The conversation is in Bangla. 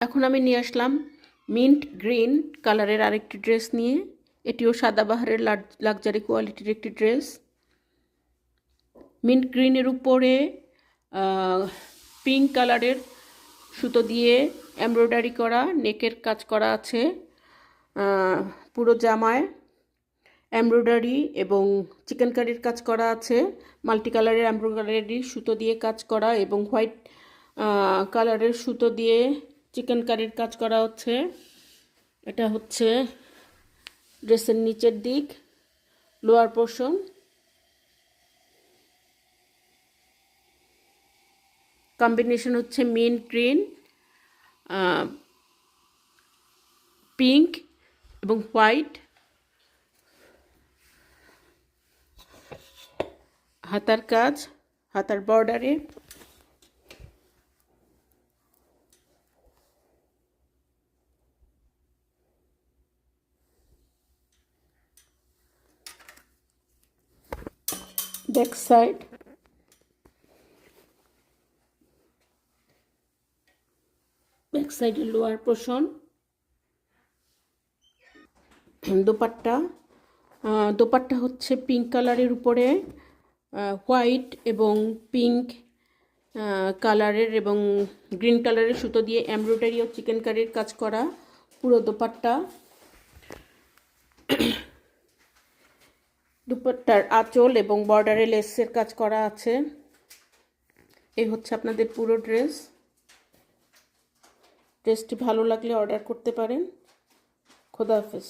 এখন আমি নিয়ে আসলাম মিন্ট গ্রিন কালারের আরেকটি ড্রেস নিয়ে। এটিও সাদাবাহারের লাক্সারি কোয়ালিটির একটি ড্রেস। মিন্ট গ্রিনের উপরে পিঙ্ক কালারের সুতো দিয়ে এমব্রয়ডারি করা নেকের কাজ করা আছে। পুরো জামায় এমব্রয়ডারি এবং চিকেন কারির কাজ করা আছে। মাল্টি কালারের এমব্রয়ডারি সুতো দিয়ে কাজ করা এবং হোয়াইট কালারের সুতো দিয়ে চিকেন কারির কাজ করা হচ্ছে। এটা হচ্ছে ড্রেসের নিচের দিক, লোয়ার পোর্শন। কম্বিনেশন হচ্ছে মিন্ট গ্রিন, পিঙ্ক এবং হোয়াইট। হাতার কাজ, হাতার বর্ডারে ব্যাক সাইড, ব্যাক সাইডের লোয়ার পোর্শন। দোপাট্টা হচ্ছে পিঙ্ক কালারের উপরে হোয়াইট এবং পিঙ্ক কালারের এবং গ্রিন কালারের সুতো দিয়ে এমব্রয়ডারি ও চিকেন কারির কাজ করা পুরো দোপাট্টা। দুপাট্টার আঁচল এবং বর্ডারে লেসের কাজ করা আছে। এই হচ্ছে আপনাদের পুরো ড্রেস। ড্রেসটি ভালো লাগলে অর্ডার করতে পারেন। খোদা হাফেজ।